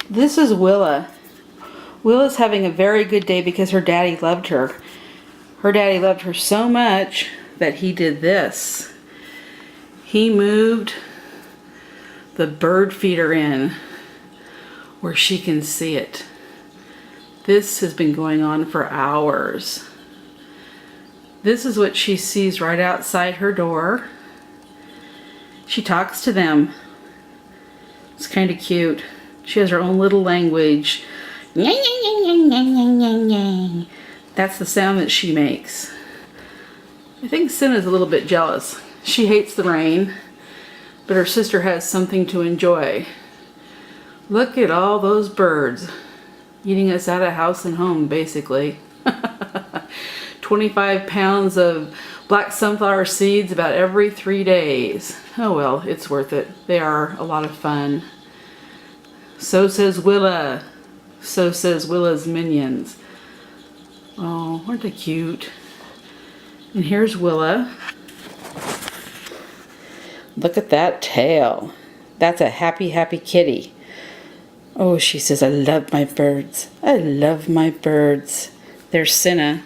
This is Willa. Willa's having a very good day because her daddy loved her. Her daddy loved her so much that he did this. He moved the bird feeder in where she can see it. This has been going on for hours. This is what she sees right outside her door. She talks to them. It's kind of cute. She has her own little language. That's the sound that she makes. I think Cinna's a little bit jealous. She hates the rain, but her sister has something to enjoy. Look at all those birds eating us out of house and home, basically. 25 pounds of black sunflower seeds about every 3 days. Oh well, it's worth it. They are a lot of fun. So says Willa. So says Willa's minions. Oh, aren't they cute? And here's Willa. Look at that tail. That's a happy, happy kitty. Oh, she says, I love my birds. I love my birds. There's Cinna.